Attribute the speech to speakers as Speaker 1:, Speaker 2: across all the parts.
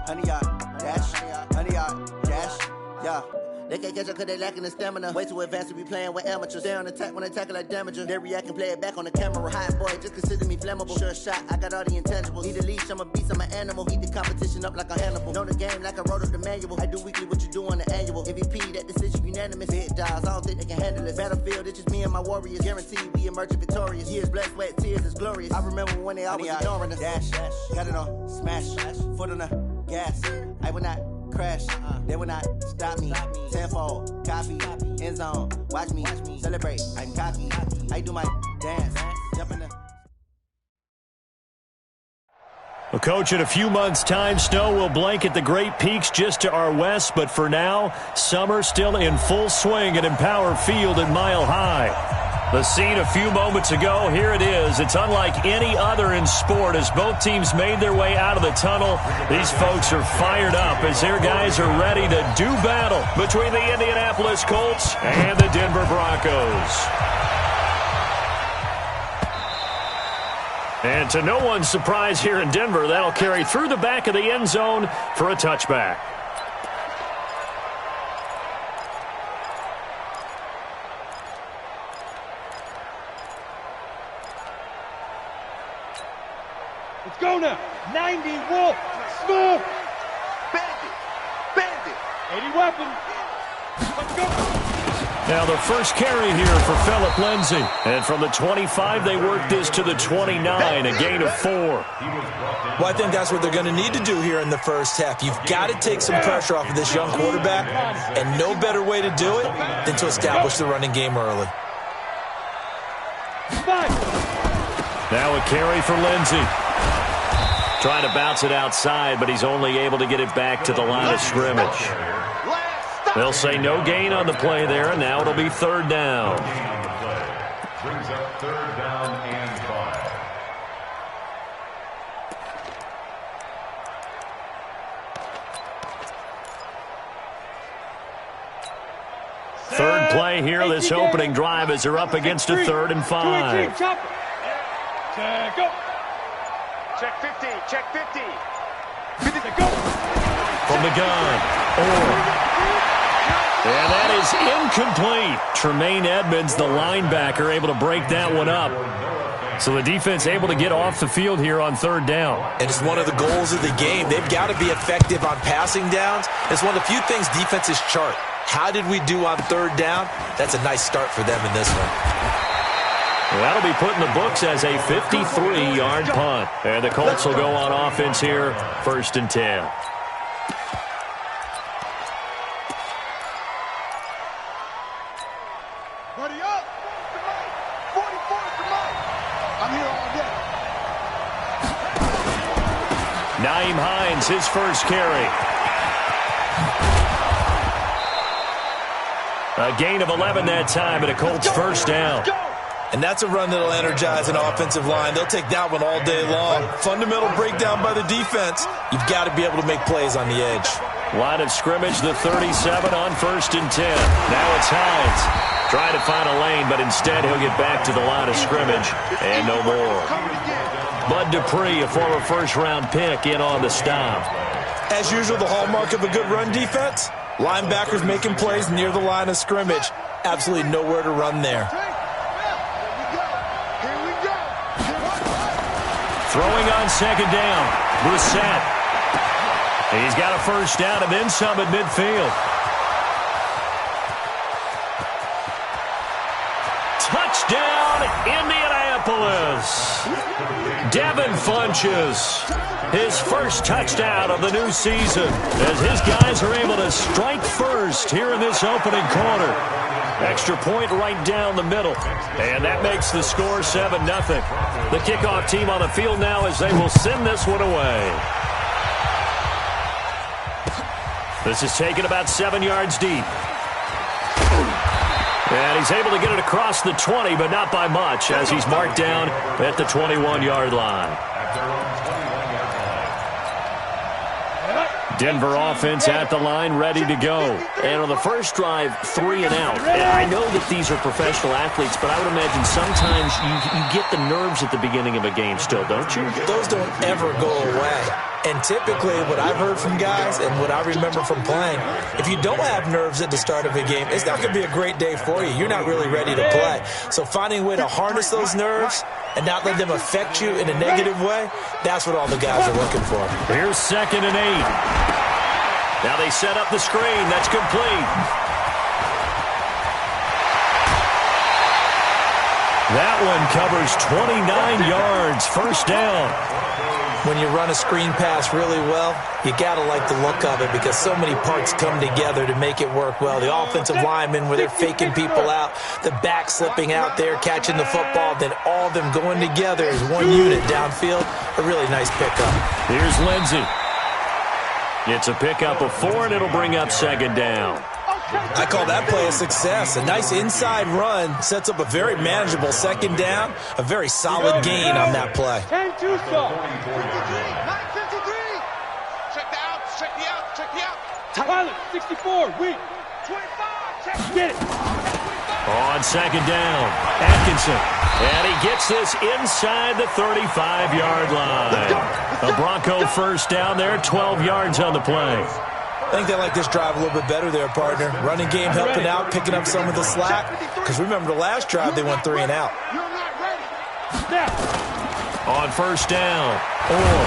Speaker 1: 100 yard dash, 100 yard dash, yeah. They can't catch up cause they lacking the stamina. Way too advanced to be playing with amateurs. Stay on attack when they tackle like damager. They react and play it back on the camera. Hot boy, just consider me flammable. Sure shot, I got all the intangibles. Need a leash, I'm a beast, I'm an animal. Heat the competition up like a Hannibal. Know the game like I wrote up the manual. I do weekly what you do on the annual. MVP, that decision unanimous. Hit dials, I don't think they can handle it. Battlefield, it's just me and my warriors. Guaranteed we emerging victorious. Years, blood, sweat, tears, it's glorious. I remember when they always ignoring us. Dash, got it on, smash, foot on the gas. I will not crash, they will not stop me. Tenfold, copy, end zone, watch me celebrate. I'm cocky, I do my dance, jump in the.
Speaker 2: Well, Coach, in a few months' time, snow will blanket the Great Peaks just to our west, but for now, summer still in full swing at Empower Field at Mile High. The scene a few moments ago, here it is. It's unlike any other in sport as both teams made their way out of the tunnel. These folks are fired up as their guys are ready to do battle between the Indianapolis Colts and the Denver Broncos. And to no one's surprise here in Denver, that'll carry through the back of the end zone for a touchback.
Speaker 3: Let's go now. 90 Wolf. Smoke.
Speaker 1: Bandit.
Speaker 3: 80 weapon. Let's go.
Speaker 2: Now the first carry here for Phillip Lindsay. And from the 25, they work this to the 29, a gain of 4.
Speaker 4: Well, I think that's what they're going to need to do here in the first half. You've got to take some pressure off of this young quarterback, and no better way to do it than to establish the running game early.
Speaker 2: Now a carry for Lindsay. Trying to bounce it outside, but he's only able to get it back to the line of scrimmage. They'll say no gain on the play there, and now it'll be third down.
Speaker 5: Brings up third down and 5.
Speaker 2: Third play here, this opening drive as they're up against a 3rd and 5.
Speaker 3: Go.
Speaker 6: Check 50. Check 50.
Speaker 3: 50 go.
Speaker 2: From the gun. And that is incomplete. Tremaine Edmonds, the linebacker, able to break that one up. So the defense able to get off the field here on third down.
Speaker 4: And it's one of the goals of the game. They've got to be effective on passing downs. It's one of the few things defenses chart. How did we do on third down? That's a nice start for them in this one.
Speaker 2: Well, that'll be put in the books as a 53-yard punt. And the Colts will go on offense here, 1st and 10.
Speaker 3: Buddy up. 44 I'm here all day.
Speaker 2: Nyheim Hines, his first carry. A gain of 11 that time, and a Colts first down.
Speaker 4: And that's a run that'll energize an offensive line. They'll take that one all day long. Fundamental breakdown by the defense. You've got to be able to make plays on the edge.
Speaker 2: Line of scrimmage, the 37 on 1st and 10. Now it's Hines. Trying to find a lane, but instead he'll get back to the line of scrimmage. And no more. Bud Dupree, a former first-round pick, in on the stop.
Speaker 4: As usual, the hallmark of a good run defense, linebackers making plays near the line of scrimmage. Absolutely nowhere to run there.
Speaker 2: Throwing on second down, Brissett. He's got a first down and then some at midfield. Touchdown, Indianapolis. Devin Funches, his first touchdown of the new season as his guys are able to strike first here in this opening quarter. Extra point right down the middle. And that makes the score 7-0. The kickoff team on the field now as they will send this one away. This is taken about 7 yards deep. And he's able to get it across the 20, but not by much as he's marked down at the 21-yard line. Denver offense at the line, ready to go. And on the first drive, 3 and out. And I know that these are professional athletes, but I would imagine sometimes you get the nerves at the beginning of a game still, don't you?
Speaker 4: Those don't ever go away. And typically what I've heard from guys and what I remember from playing, if you don't have nerves at the start of a game, it's not going to be a great day for you. You're not really ready to play. So finding a way to harness those nerves and not let them affect you in a negative way, that's what all the guys are looking for.
Speaker 2: Here's 2nd and 8. Now they set up the screen. That's complete. That one covers 29 yards. First down.
Speaker 4: When you run a screen pass really well, you got to like the look of it because so many parts come together to make it work well. The offensive linemen where they're faking people out, the back slipping out there, catching the football, then all of them going together as one unit downfield. A really nice pickup.
Speaker 2: Here's Lindsey. It's a pickup of 4, and it'll bring up 2nd down.
Speaker 4: I call that play a success. A nice inside run sets up a very manageable 2nd down, a very solid gain on that play.
Speaker 6: 10-2 stop. 953. Check the out, check the out, check the out.
Speaker 7: Pilot, 64, weak.
Speaker 6: 25, check.
Speaker 7: Get it.
Speaker 2: On 2nd down, Atkinson. And he gets this inside the 35-yard line. A Bronco first down there, 12 yards on the play.
Speaker 4: I think they like this drive a little bit better there, partner. Running game helping out, picking up some of the slack. Because remember the last drive, they went 3 and out.
Speaker 2: On 1st down, Orr.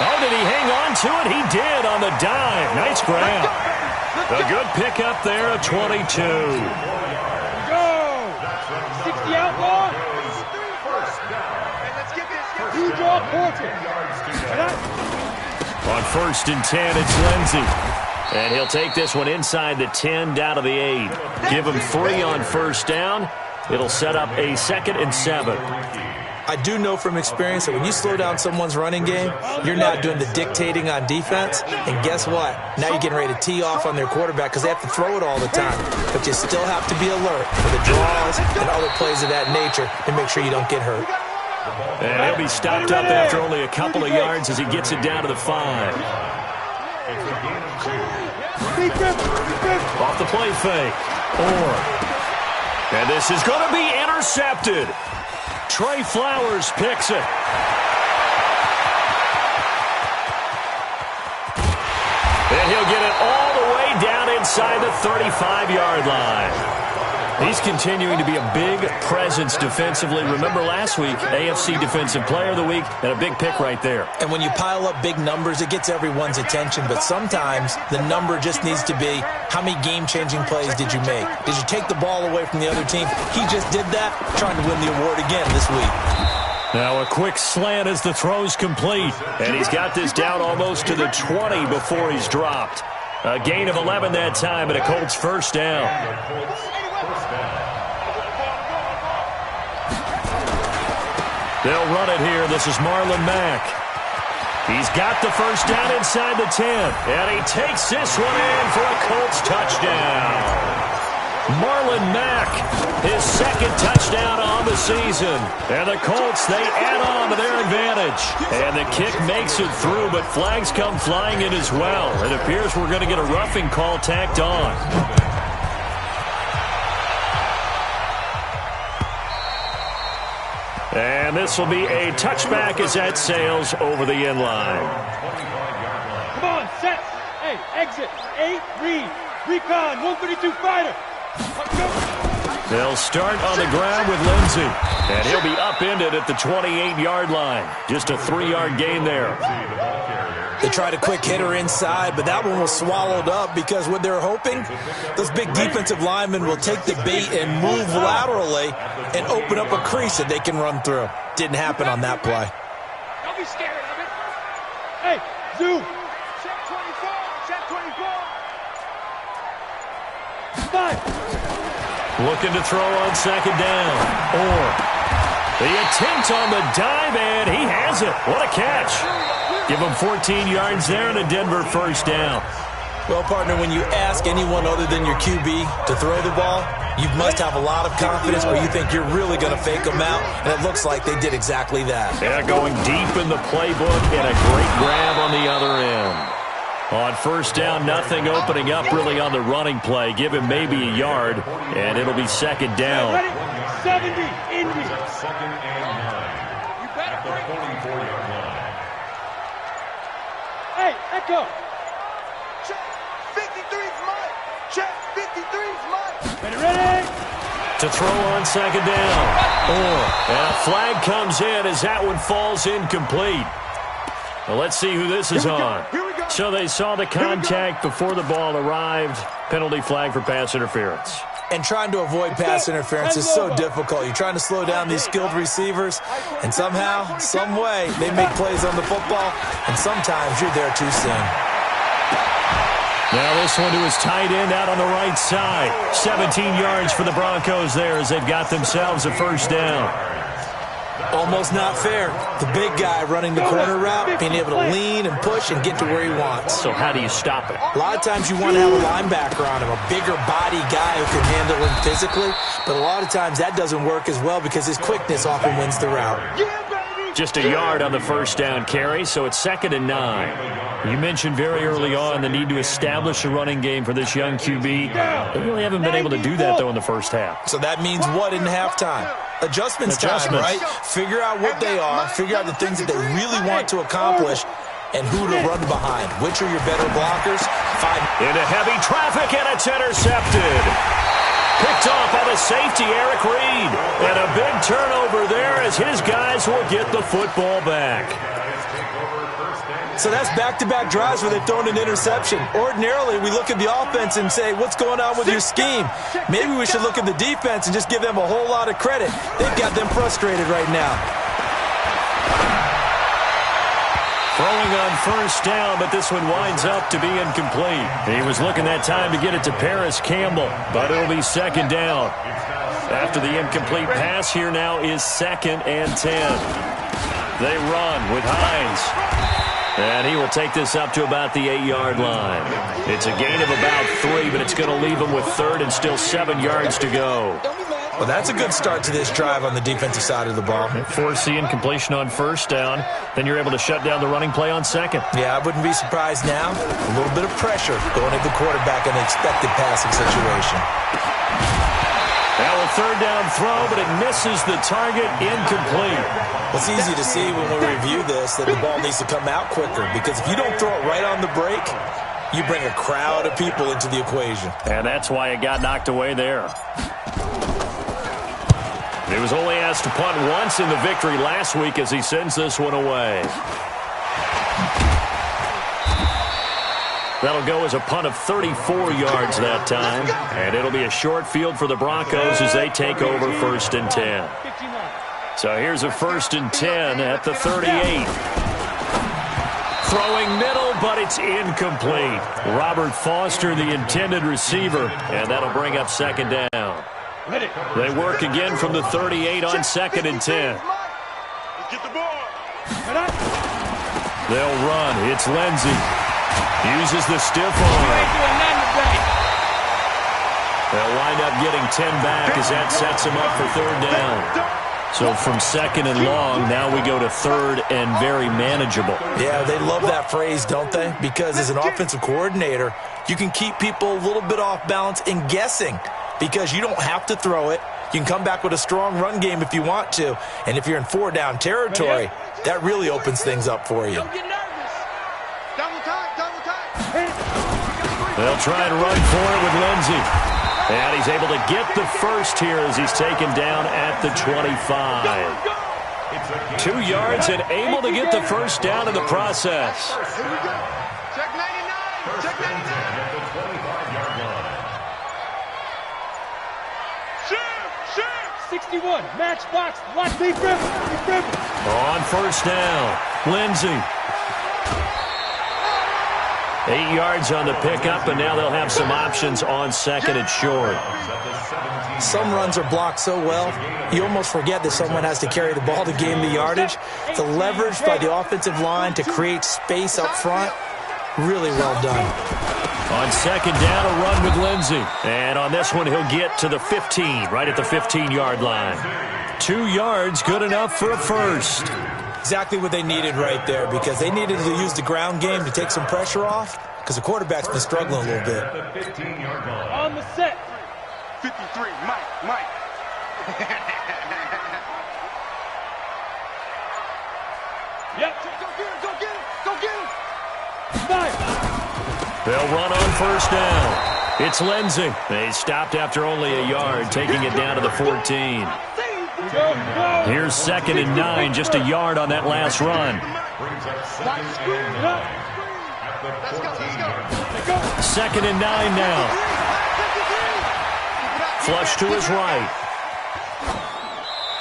Speaker 2: Oh, did he hang on to it? He did on the dive. Nice grab. A good pickup there, a 22.
Speaker 7: Go. 60 outlaw. You draw portrait.
Speaker 2: On 1st and 10, it's Lindsey. And he'll take this one inside the 10 down to the 8. Give him 3 on 1st down. It'll set up a 2nd and 7.
Speaker 4: I do know from experience that when you slow down someone's running game, you're not doing the dictating on defense. And guess what? Now you're getting ready to tee off on their quarterback because they have to throw it all the time. But you still have to be alert for the draws and other plays of that nature to make sure you don't get hurt.
Speaker 2: And he'll be stopped up after only a couple of yards as he gets it down to the 5. Off the play fake. Orr. And this is going to be intercepted. Trey Flowers picks it. And he'll get it all the way down inside the 35-yard line. He's continuing to be a big presence defensively. Remember last week, AFC Defensive Player of the Week, and a big pick right there.
Speaker 4: And when you pile up big numbers, it gets everyone's attention. But sometimes the number just needs to be, how many game-changing plays did you make? Did you take the ball away from the other team? He just did that, trying to win the award again this week.
Speaker 2: Now a quick slant as the throw's complete. And he's got this down almost to the 20 before he's dropped. A gain of 11 that time, and a Colts first down. They'll run it here. This is Marlon Mack. He's got the first down inside the 10. And he takes this one in for a Colts touchdown. Marlon Mack, his 2nd touchdown on the season. And the Colts, they add on to their advantage. And the kick makes it through, but flags come flying in as well. It appears we're going to get a roughing call tacked on. And this will be a touchback as that sails over the end line.
Speaker 7: Come on, set. Hey, exit. 8, read. Recon, 132 fighter.
Speaker 2: They'll start on the ground with Lindsey. And he'll be upended at the 28-yard line. Just a 3-yard gain there.
Speaker 4: They tried a quick hitter inside, but that one was swallowed up because what they're hoping, those big defensive linemen will take the bait and move laterally and open up a crease that they can run through. Didn't happen on that play.
Speaker 7: Don't be scared of it. Hey, zoom.
Speaker 6: Check 24, check 24.
Speaker 7: 5.
Speaker 2: Looking to throw on 2nd down. Or the attempt on the dive, and he has it. What a catch. Give him 14 yards there and a Denver first down.
Speaker 4: Well, partner, when you ask anyone other than your QB to throw the ball, you must have a lot of confidence or you think you're really going to fake them out, and it looks like they did exactly that.
Speaker 2: Yeah, going deep in the playbook and a great grab on the other end. On first down, nothing opening up really on the running play. Give him maybe a yard, and it'll be 2nd down.
Speaker 7: Ready? 70, Indy.
Speaker 5: 2nd and 9. At the 44-yard line.
Speaker 7: Hey, Echo.
Speaker 3: Check. 53's mine. Check. 53's mine.
Speaker 7: Ready?
Speaker 2: To throw on second down. And a flag comes in as that one falls incomplete. Well, let's see who this is on. So they saw the contact before the ball arrived. Penalty flag for pass interference.
Speaker 4: And trying to avoid pass interference is so difficult. You're trying to slow down these skilled receivers, and somehow, some way, they make plays on the football, and sometimes you're there too soon.
Speaker 2: Now this one to his tight end out on the right side. 17 yards for the Broncos there as they've got themselves a first down.
Speaker 4: Almost not fair. The big guy running the corner route, being able to lean and push and get to where he wants.
Speaker 2: So how do you stop it?
Speaker 4: A lot of times you want to have a linebacker on him, a bigger body guy who can handle him physically, but a lot of times that doesn't work as well because his quickness often wins the route.
Speaker 2: Just a yard on the first down carry, so it's 2nd and 9. You mentioned very early on the need to establish a running game for this young QB. They really haven't been able to do that, though, in the first half.
Speaker 4: So that means what in halftime? Adjustments time, right? Figure out what they are, figure out the things that they really want to accomplish, and who to run behind. Which are your better blockers?
Speaker 2: Into heavy traffic, and it's intercepted. Picked off by the safety, Eric Reed. And a big turnover there as his guys will get the football back.
Speaker 4: So that's back-to-back drives where they've thrown an interception. Ordinarily, we look at the offense and say, what's going on with your scheme? Maybe we should look at the defense and just give them a whole lot of credit. They've got them frustrated right now.
Speaker 2: Throwing on first down, but this one winds up to be incomplete. He was looking that time to get it to Paris Campbell, but it'll be 2nd down. After the incomplete pass, here now is 2nd and 10. They run with Hines. And he will take this up to about the 8-yard line. It's a gain of about 3, but it's going to leave him with 3rd and still 7 yards to go.
Speaker 4: Well, that's a good start to this drive on the defensive side of the ball.
Speaker 2: Force the incompletion on first down. Then you're able to shut down the running play on 2nd.
Speaker 4: Yeah, I wouldn't be surprised now. A little bit of pressure going at the quarterback in an expected passing situation.
Speaker 2: Now a 3rd down throw, but it misses the target, incomplete.
Speaker 4: It's easy to see when we review this that the ball needs to come out quicker because if you don't throw it right on the break, you bring a crowd of people into the equation.
Speaker 2: And that's why it got knocked away there. He was only asked to punt once in the victory last week as he sends this one away. That'll go as a punt of 34 yards that time. And it'll be a short field for the Broncos as they take over 1st and 10. So here's a 1st and 10 at the 38. Throwing middle, but it's incomplete. Robert Foster, the intended receiver, and that'll bring up 2nd down. They work again from the 38 on 2nd and 10.
Speaker 6: Get the ball.
Speaker 2: They'll run. It's Lindsey. Uses the stiff arm. They'll wind up getting 10 back as that sets him up for 3rd down. So from 2nd and long, now we go to 3rd and very manageable.
Speaker 4: Yeah, they love that phrase, don't they? Because as an offensive coordinator, you can keep people a little bit off balance and guessing because you don't have to throw it. You can come back with a strong run game if you want to. And if you're in 4-down territory, that really opens things up for you.
Speaker 6: Don't get nervous. Double time, double time.
Speaker 2: They'll try and run for it with Lindsey. And he's able to get the first here as he's taken down at the 25. 2 yards and able to get the first down in the process.
Speaker 6: Here we go. Check 99. Check 99.
Speaker 5: At the 25-yard line.
Speaker 6: Shoot, shoot.
Speaker 7: 61, matchbox, watch Lee Griffin.
Speaker 2: On first down, Lindsey. 8 yards on the pickup, and now they'll have some options on 2nd and short.
Speaker 4: Some runs are blocked so well, you almost forget that someone has to carry the ball to gain the yardage. The leverage by the offensive line to create space up front, really well done.
Speaker 2: On 2nd down, a run with Lindsey. And on this one, he'll get to the 15, right at the 15-yard line. 2 yards, good enough for a first.
Speaker 4: Exactly what they needed right there because they needed to use the ground game to take some pressure off because the quarterback's been struggling a little bit.
Speaker 7: On the set.
Speaker 6: 53, Mike.
Speaker 7: Yep.
Speaker 6: Go get him, go get him, go get him.
Speaker 2: They'll run on first down. It's Lindsay. They stopped after only a yard, taking it down to the 14. Here's 2nd and 9, just a yard on that last run. 2nd and 9 now. Flush to his right.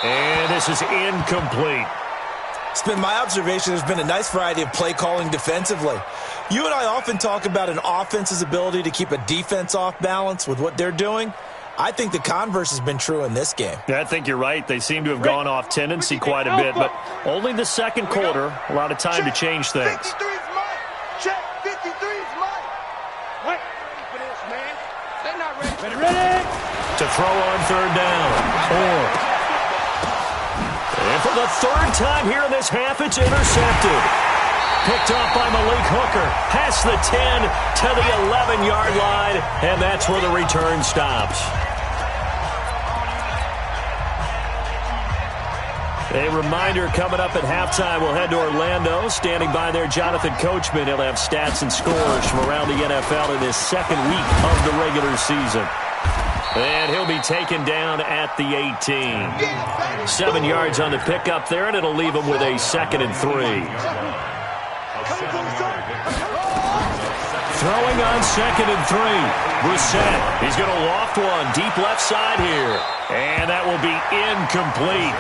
Speaker 2: And this is incomplete.
Speaker 4: It's been my observation there's been a nice variety of play calling defensively. You and I often talk about an offense's ability to keep a defense off balance with what they're doing. I think the converse has been true in this game.
Speaker 2: Yeah, I think you're right. They seem to have gone off tendency quite a bit, but only the second quarter, a lot of time to change things.
Speaker 3: 53's mine. Check, 53's mine. Right. Ready for this, man. They're not ready.
Speaker 7: Ready.
Speaker 2: To throw on third down. And for the third time here in this half, it's intercepted. Picked off by Malik Hooker. Past the 10 to the 11-yard line, and that's where the return stops. A reminder coming up at halftime, we'll head to Orlando. Standing by there, Jonathan Coachman. He'll have stats and scores from around the NFL in his second week of the regular season. And he'll be taken down at the 18. 7 yards on the pickup there, and it'll leave him with a 2nd and 3. Throwing on 2nd and 3. Brissett. He's going to loft one deep left side here. And that will be incomplete.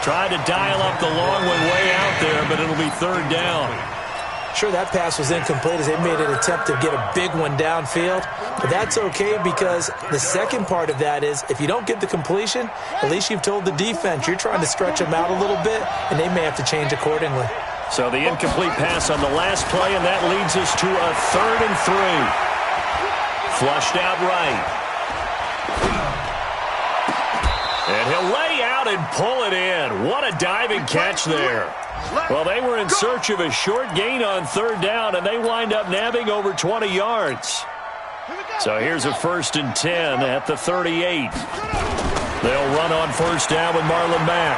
Speaker 2: Tried to dial up the long one way out there, but it'll be third down.
Speaker 4: Sure, that pass was incomplete as they made an attempt to get a big one downfield. But that's okay because the second part of that is if you don't get the completion, at least you've told the defense you're trying to stretch them out a little bit, and they may have to change accordingly.
Speaker 2: So the incomplete pass on the last play, and that leads us to a 3rd and 3. Flushed out right. And he'll lay out and pull it in. What a diving catch there. Well, they were in search of a short gain on third down, and they wind up nabbing over 20 yards. So here's a 1st and 10 at the 38. They'll run on first down with Marlon Mack.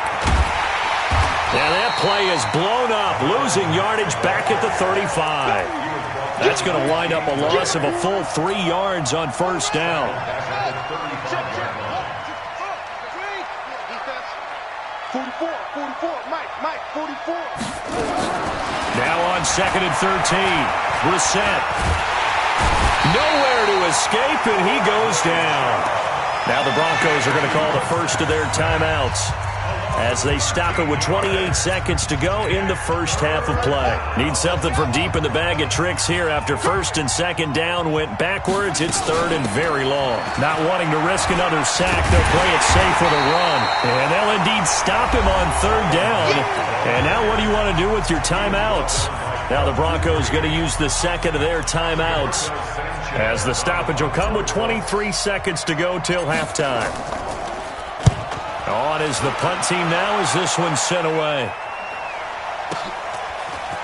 Speaker 2: And that play is blown up, losing yardage back at the 35. That's going to wind up a loss of a full 3 yards on first down.
Speaker 3: 44, Mike, 44.
Speaker 2: Now on 2nd and 13. Brissett. Nowhere to escape, and he goes down. Now the Broncos are going to call the first of their timeouts as they stop it with 28 seconds to go in the first half of play. Need something from deep in the bag of tricks here after 1st and 2nd down went backwards. It's 3rd and very long. Not wanting to risk another sack, they'll play it safe with a run. And they'll indeed stop him on 3rd down. And now what do you want to do with your timeouts? Now the Broncos going to use the second of their timeouts as the stoppage will come with 23 seconds to go till halftime. On is the punt team now as this one's sent away.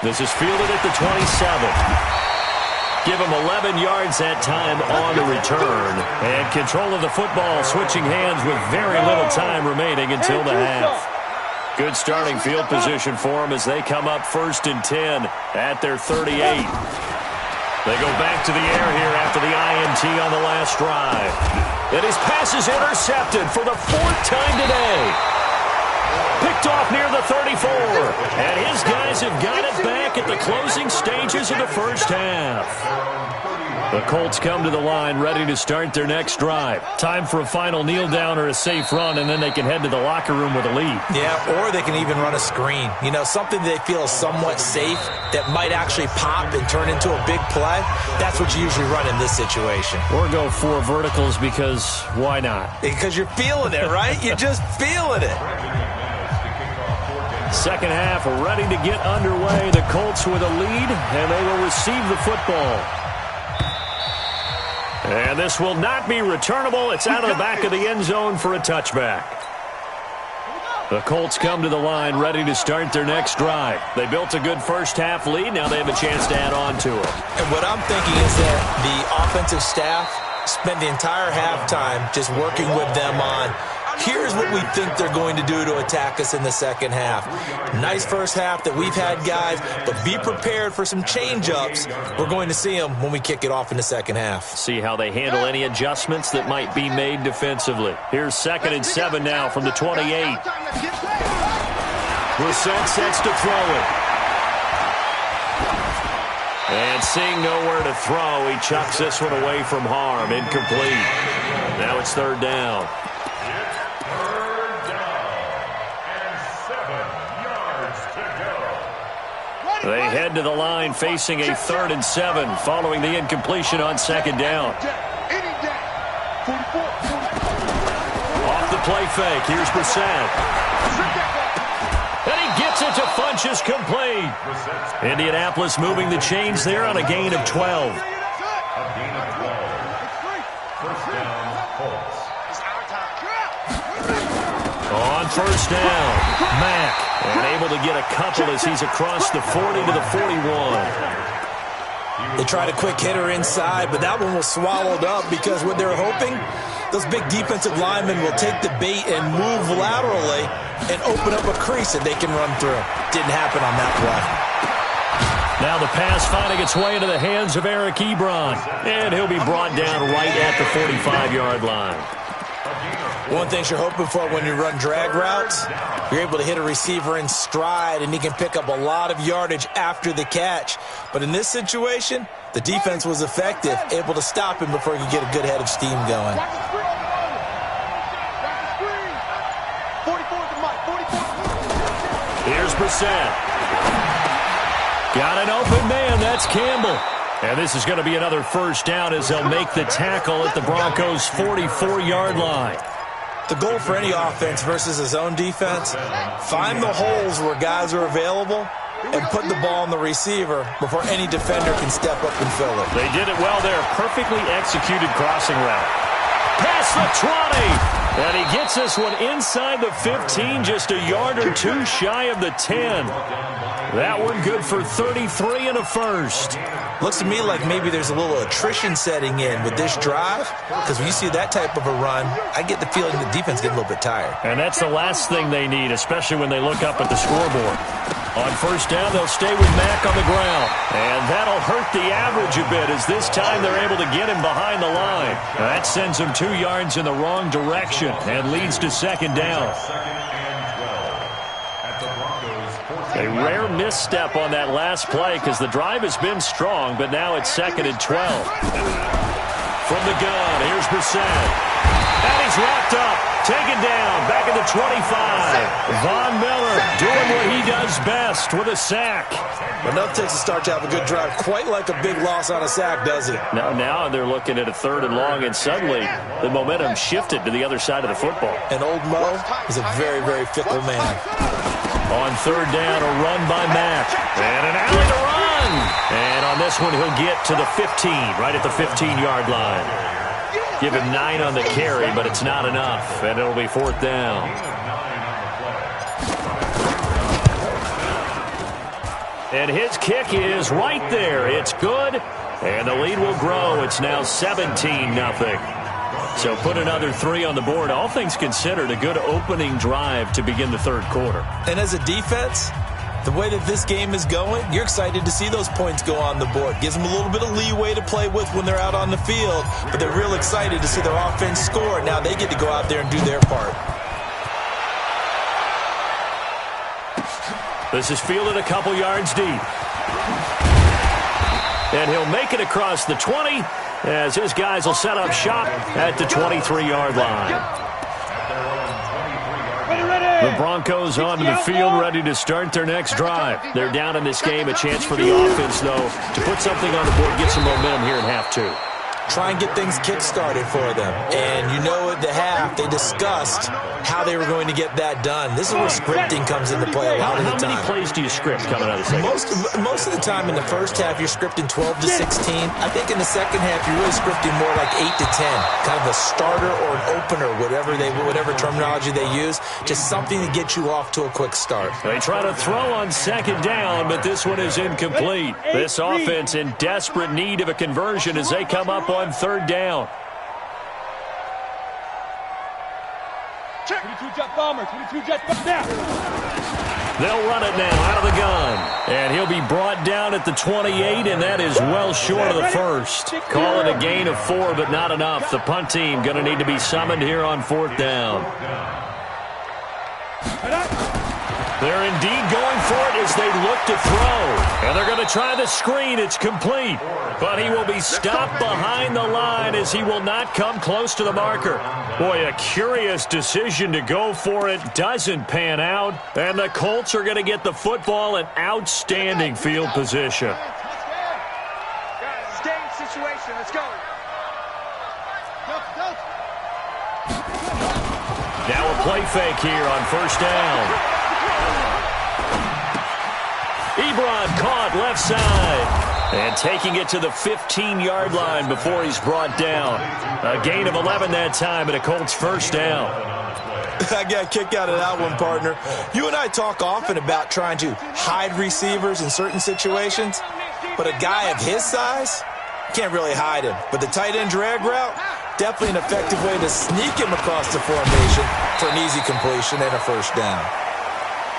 Speaker 2: This is fielded at the 27. Give him 11 yards that time on the return. And control of the football switching hands with very little time remaining until the half. Good starting field position for them as they come up 1st and 10 at their 38. They go back to the air here after the INT on the last drive. And his pass is intercepted for the 4th time today. Picked off near the 34. And his guys have got it back at the closing stages of the first half. The Colts come to the line ready to start their next drive. Time for a final kneel down or a safe run, and then they can head to the locker room with a lead.
Speaker 4: Yeah, or they can even run a screen. You know, something they feel is somewhat safe that might actually pop and turn into a big play. That's what you usually run in this situation.
Speaker 2: Or go 4 verticals because why not?
Speaker 4: Because you're feeling it, right? You're just feeling it.
Speaker 2: Second half ready to get underway. The Colts with a lead, and they will receive the football. And this will not be returnable. It's out of the back of the end zone for a touchback. The Colts come to the line ready to start their next drive. They built a good first half lead. Now they have a chance to add on to it.
Speaker 4: And what I'm thinking is that the offensive staff spent the entire halftime just working with them on Here's what we think they're going to do to attack us in the second half. Nice first half that we've had, guys, but be prepared for some change-ups. We're going to see them when we kick it off in the second half.
Speaker 2: See how they handle any adjustments that might be made defensively. Here's 2nd and 7 now from the 28. Brissett sets to throw it. And seeing nowhere to throw, he chucks this one away from harm. Incomplete. Now it's 3rd down. They head to the line facing a 3rd and 7 following the incompletion on 2nd down. Off the play fake. Here's Brissett. And he gets it to Funchess complete. Indianapolis moving the chains there on a gain of 12. On 1st down, Mack, and able to get a couple as he's across the 40 to the 41.
Speaker 4: They tried a quick hitter inside, but that one was swallowed up because what they're hoping, those big defensive linemen will take the bait and move laterally and open up a crease that they can run through. Didn't happen on that play.
Speaker 2: Now the pass finding its way into the hands of Eric Ebron, and he'll be brought down right at the 45-yard line.
Speaker 4: One thing you're hoping for when you run drag routes, you're able to hit a receiver in stride, and he can pick up a lot of yardage after the catch. But in this situation, the defense was effective, able to stop him before he could get a good head of steam going.
Speaker 2: Here's Brissett. Got an open man. That's Campbell. And this is going to be another 1st down as they'll make the tackle at the Broncos' 44-yard line.
Speaker 4: The goal for any offense versus a zone defense, find the holes where guys are available and put the ball on the receiver before any defender can step up and fill it.
Speaker 2: They did it well there. Perfectly executed crossing route. Past the 20. And he gets this one inside the 15, just a yard or two shy of the 10. That one good for 33 and a 1st.
Speaker 4: Looks to me like maybe there's a little attrition setting in with this drive, because when you see that type of a run, I get the feeling the defense getting a little bit tired.
Speaker 2: And that's the last thing they need, especially when they look up at the scoreboard. On 1st down, they'll stay with Mack on the ground. And that'll hurt the average a bit as this time they're able to get him behind the line. That sends him 2 yards in the wrong direction and leads to 2nd down. A rare misstep on that last play because the drive has been strong, but now it's 2nd and 12. From the gun, here's Brissett. And he's wrapped up, taken down, back at the 25. Von Miller doing what he does best with a sack.
Speaker 4: But nothing takes a start to have a good drive quite like a big loss on a sack, does it?
Speaker 2: Now they're looking at a 3rd and long, and suddenly the momentum shifted to the other side of the football.
Speaker 4: And old Mo is a very, very fickle man.
Speaker 2: On 3rd down, a run by Mack. And an alley to run. And on this one, he'll get to the 15, right at the 15-yard line. Give him 9 on the carry, but it's not enough. And it'll be 4th down. And his kick is right there. It's good. And the lead will grow. It's now 17-0. So put another 3 on the board. All things considered, a good opening drive to begin the 3rd quarter.
Speaker 4: And as a defense, the way that this game is going, you're excited to see those points go on the board. Gives them a little bit of leeway to play with when they're out on the field, but they're real excited to see their offense score. Now they get to go out there and do their part.
Speaker 2: This is fielded a couple yards deep. And he'll make it across the 20 as his guys will set up shop at the 23-yard line. The Broncos onto the field, ready to start their next drive. They're down in this game. A chance for the offense, though, to put something on the board, get some momentum here in half 2.
Speaker 4: Try and get things kick-started for them. And you know at the half, they discussed how they were going to get that done. This is where scripting comes into play a lot of the time.
Speaker 2: How many plays do you script coming out of the second?
Speaker 4: Most of the time in the first half, you're scripting 12 to 16. I think in the second half, you're really scripting more like 8 to 10. Kind of a starter or an opener, whatever terminology they use. Just something to get you off to a quick start.
Speaker 2: They try to throw on 2nd down, but this one is incomplete. This offense in desperate need of a conversion as they come up on 3rd down.
Speaker 7: 22 jet bomber, 22 jet bomber. Now.
Speaker 2: They'll run it now out of the gun. And he'll be brought down at the 28, and that is well short of the first. Call it a gain of 4, but not enough. The punt team going to need to be summoned here on 4th down. They're indeed going for it as they look to throw. And they're going to try the screen. It's complete. But he will be stopped behind the line as he will not come close to the marker. Boy, a curious decision to go for it. Doesn't pan out. And the Colts are going to get the football in outstanding field position.
Speaker 6: Stay in situation. Let's go.
Speaker 2: Now a play fake here on 1st down. Ebron caught left side. And taking it to the 15-yard line before he's brought down. A gain of 11 that time and a Colts 1st down.
Speaker 4: I got a kick out of that one, partner. You and I talk often about trying to hide receivers in certain situations. But a guy of his size, can't really hide him. But the tight end drag route, definitely an effective way to sneak him across the formation for an easy completion and a 1st down.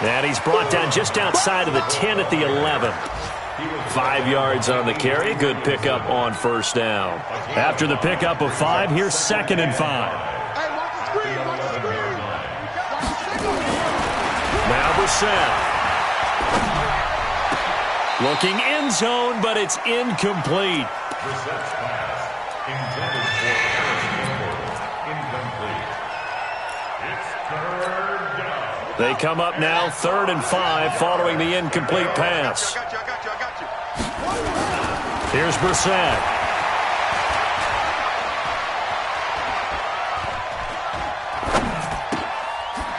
Speaker 2: And he's brought down just outside of the 10 at the 11. 5 yards on the carry. Good pickup on 1st down. After the pickup of 5, here's 2nd and 5.
Speaker 6: Hey, watch the screen. Watch the screen.
Speaker 2: Now Brissett. Looking end zone, but it's incomplete.
Speaker 5: Brissett's pass intended for Harris incomplete. It's 3rd down.
Speaker 2: They come up now 3rd and 5 following the incomplete pass.
Speaker 6: I got you.
Speaker 2: Here's Brissett.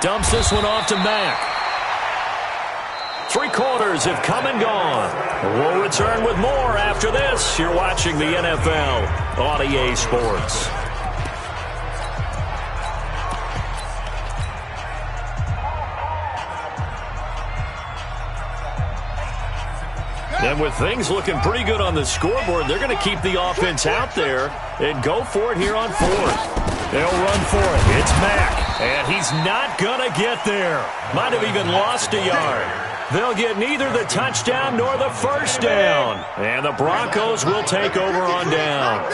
Speaker 2: Dumps this one off to Mack. 3 quarters have come and gone. We'll return with more after this. You're watching the NFL on EA Sports. And with things looking pretty good on the scoreboard, they're going to keep the offense out there and go for it here on 4th. They'll run for it. It's Mack, and he's not going to get there. Might have even lost a yard. They'll get neither the touchdown nor the 1st down. And the Broncos will take over on downs.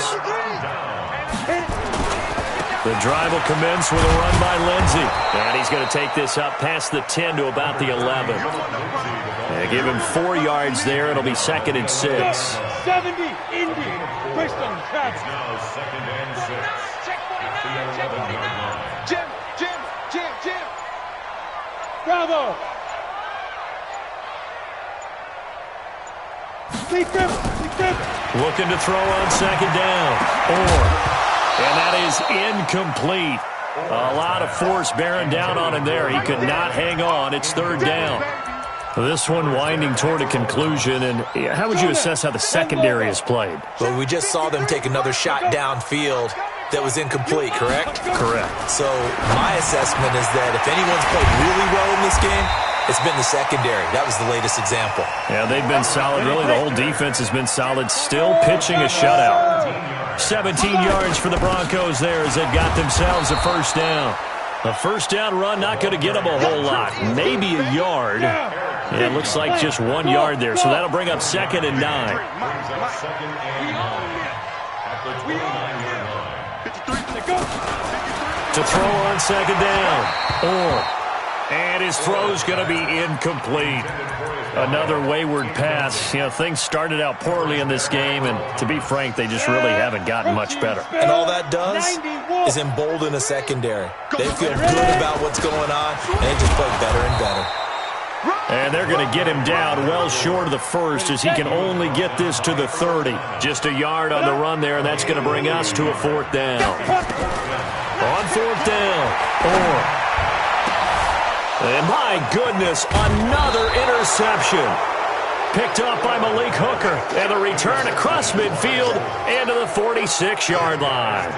Speaker 2: The drive will commence with a run by Lindsey. And he's going to take this up past the 10 to about the 11. They give him 4 yards there. It'll be 2nd and 6.
Speaker 7: 70, Indy. Preston, catch.
Speaker 5: Now 2nd and 6. The 11-yard line.
Speaker 6: Jim.
Speaker 7: Bravo. Keep him.
Speaker 2: Looking to throw on 2nd down. And that is incomplete. A lot of force bearing down on him there. He could not hang on. It's 3rd down. This one winding toward a conclusion. And how would you assess how the secondary has played?
Speaker 4: Well, we just saw them take another shot downfield that was incomplete, correct?
Speaker 2: Correct.
Speaker 4: So my assessment is that if anyone's played really well in this game, it's been the secondary. That was the latest example.
Speaker 2: Yeah, they've been solid. Really, the whole defense has been solid. Still pitching a shutout. 17 yards for the Broncos there as they've got themselves a 1st down. A 1st down run, not going to get them a whole lot. Maybe a yard. Yeah, it looks like just 1 yard there. So that'll bring up 2nd and 9.
Speaker 5: Brings up 2nd and 9 at the 29-yard line.
Speaker 2: To throw on 2nd down. And his throw's going to be incomplete. Another wayward pass. You know, things started out poorly in this game, and to be frank, they just really haven't gotten much better.
Speaker 4: And all that does is embolden a secondary. They feel good about what's going on, and they just play better and better.
Speaker 2: And they're going to get him down well short of the 1st as he can only get this to the 30. Just a yard on the run there, and that's going to bring us to a 4th down. On 4th down, and my goodness, another interception. Picked up by Malik Hooker. And the return across midfield and to the 46-yard line.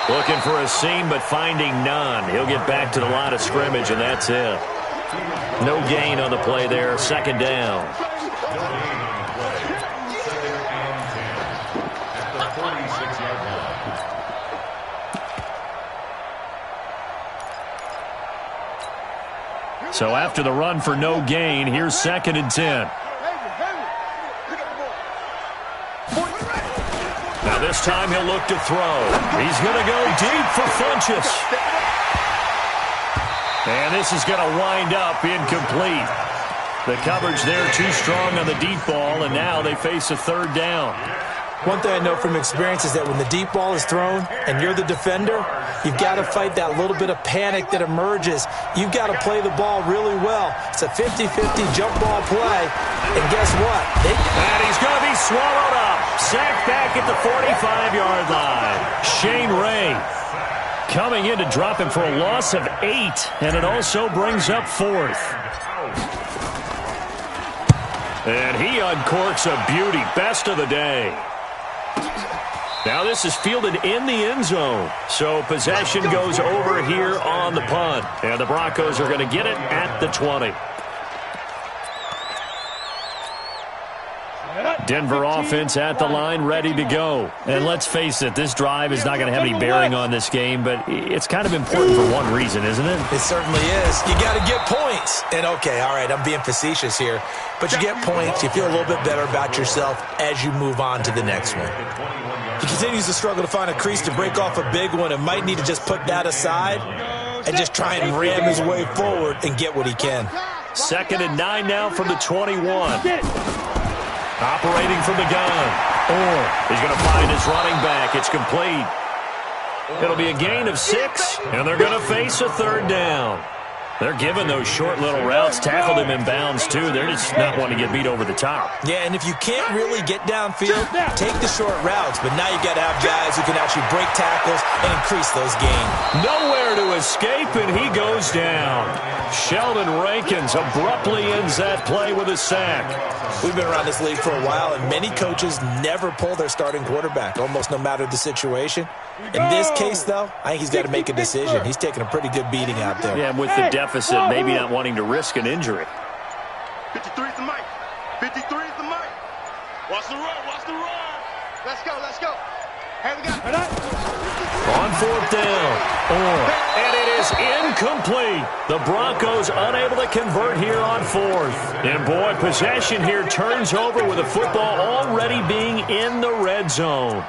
Speaker 2: Looking for a seam, but finding none. He'll get back to the line of scrimmage, and that's it. No gain on the play there. 2nd down.
Speaker 5: Still gaining on the play. 2nd and 10 at the 46-yard line.
Speaker 2: So after the run for no gain, here's 2nd and 10. Now this time he'll look to throw. He's going to go deep for Funchess. And this is going to wind up incomplete. The coverage there too strong on the deep ball, and now they face a 3rd down.
Speaker 4: One thing I know from experience is that when the deep ball is thrown and you're the defender, you've got to fight that little bit of panic that emerges. You've got to play the ball really well. It's a 50-50 jump ball play, and guess what?
Speaker 2: And he's going to be swallowed up. Sacked back at the 45-yard line. Shane Ray coming in to drop him for a loss of 8, and it also brings up 4th. And he uncorks a beauty. Best of the day. Now this is fielded in the end zone. So possession goes over here on the punt. And the Broncos are going to get it at the 20. Denver offense at the line, ready to go. And let's face it, this drive is not going to have any bearing on this game, but it's kind of important for one reason, isn't it?
Speaker 4: It certainly is. You got to get points. And okay, all right, I'm being facetious here, but you get points, you feel a little bit better about yourself as you move on to the next one. He continues to struggle to find a crease to break off a big one and might need to just put that aside and just try and ram his way forward and get what he can.
Speaker 2: 2nd and 9 now from the 21. Operating from the gun. He's going to find his running back. It's complete. It'll be a gain of 6, and they're going to face a 3rd down. They're giving those short little routes. Tackled him in bounds, too. They're just not wanting to get beat over the top.
Speaker 4: Yeah, and if you can't really get downfield, take the short routes. But now you've got to have guys who can actually break tackles and increase those gains.
Speaker 2: Nowhere to escape, and he goes down. Sheldon Rankins abruptly ends that play with a sack.
Speaker 4: We've been around this league for a while, and many coaches never pull their starting quarterback, almost no matter the situation. In this case, though, I think he's got to make a decision. He's taking a pretty good beating out there.
Speaker 2: Yeah, with the deficit, maybe not wanting to risk an injury.
Speaker 6: 53 is the mic. 53 is the mic. Watch the run. Watch the run. Let's go. Let's go. Hey, we got
Speaker 2: On 4th down. And it is incomplete. The Broncos unable to convert here on 4th. And, boy, possession here turns over with the football already being in the red zone.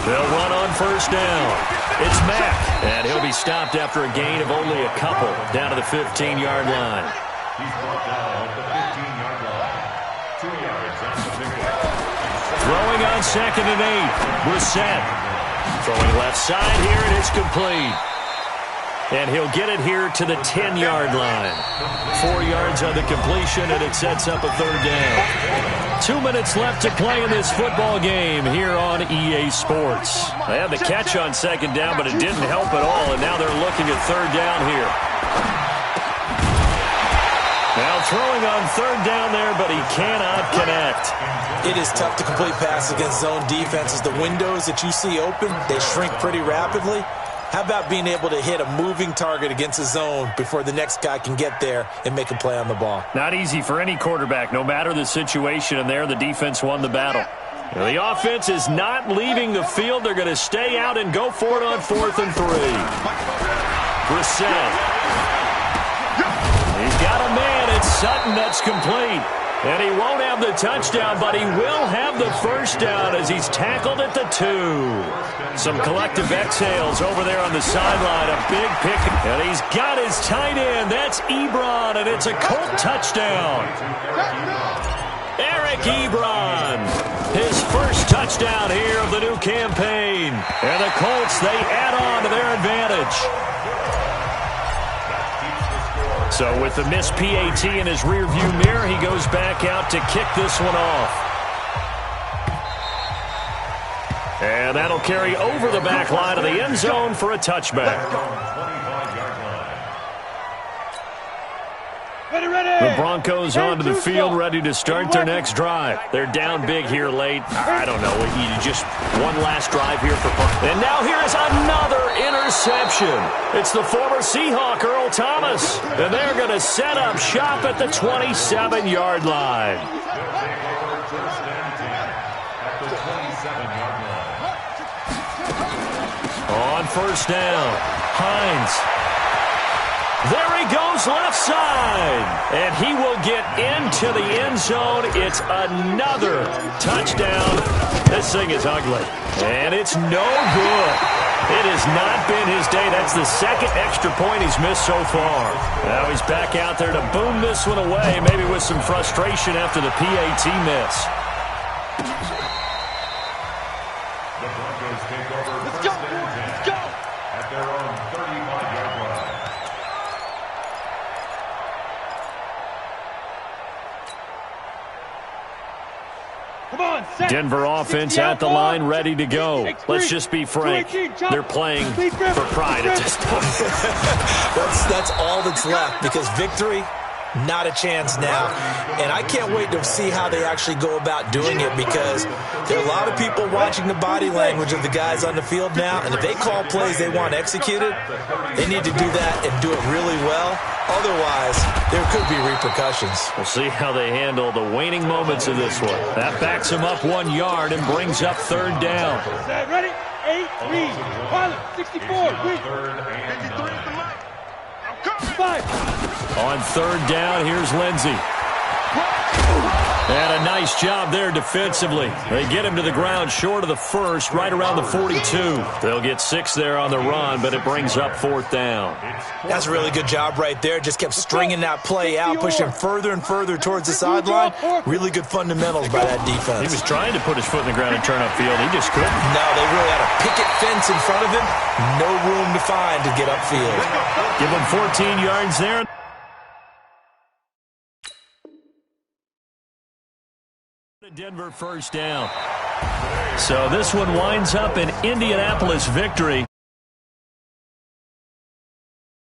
Speaker 2: They'll run on 1st down. It's Mack, and he'll be stopped after a gain of only a couple down to the 15-yard line.
Speaker 5: He's brought down at the 15-yard line. 2 yards on the pickup.
Speaker 2: Throwing on 2nd and 8. Brissett throwing left side here, and it's complete. And he'll get it here to the 10-yard line. 4 yards on the completion, and it sets up a 3rd down. 2 minutes left to play in this football game here on EA Sports. They had the catch on 2nd down, but it didn't help at all, and now they're looking at 3rd down here. Now throwing on 3rd down there, but he cannot connect.
Speaker 4: It is tough to complete passes against zone defenses. The windows that you see open, they shrink pretty rapidly. How about being able to hit a moving target against a zone before the next guy can get there and make a play on the ball?
Speaker 2: Not easy for any quarterback, no matter the situation, and there the defense won the battle. The offense is not leaving the field. They're going to stay out and go for it on 4th and 3. Brissett. He's got a man. It's Sutton. That's complete. And he won't have the touchdown, but he will have the 1st down as he's tackled at the 2. Some collective exhales over there on the sideline. A big pick. And he's got his tight end. That's Ebron, and it's a Colt touchdown. Eric Ebron. His first touchdown here of the new campaign. And the Colts, they add on to their advantage. So with the missed PAT in his rearview mirror, he goes back out to kick this one off. And that'll carry over the back line of the end zone for a touchback. The Broncos onto the field, ready to start their next drive. They're down big here late. I don't know. Just one last drive here for fun. And now here's another interception. It's the former Seahawk, Earl Thomas. And they're going to set up shop at the 27-yard line. On first down, Hines. There he goes left side. And he will get into the end zone. It's another touchdown. This thing is ugly. And it's no good. It has not been his day. That's the second extra point he's missed so far. Now he's back out there to boom this one away, maybe with some frustration after the PAT miss.
Speaker 5: The Broncos take over first and 10 at their own 35-yard line.
Speaker 2: Denver offense at the line, ready to go. Let's just be frank. They're playing for pride at this point.
Speaker 4: That's all that's left, because victory, not a chance now. And I can't wait to see how they actually go about doing it, because there are a lot of people watching the body language of the guys on the field now, and if they call plays they want executed, they need to do that and do it really well. Otherwise, there could be repercussions.
Speaker 2: We'll see how they handle the waning moments of this one. That backs them up 1 yard and brings up third down.
Speaker 7: Ready? 8, read. Pilot, 64, read. 5.
Speaker 2: On third down, here's Lindsey. And a nice job there defensively. They get him to the ground short of the first, right around the 42. They'll get 6 there on the run, but it brings up fourth down.
Speaker 4: That's a really good job right there. Just kept stringing that play out, pushing further and further towards the sideline. Really good fundamentals by that defense.
Speaker 2: He was trying to put his foot in the ground and turn upfield. He just couldn't.
Speaker 4: No, they really had a picket fence in front of him. No room to find to get upfield.
Speaker 2: Give him 14 yards there. Denver first down. So this one winds up an Indianapolis victory.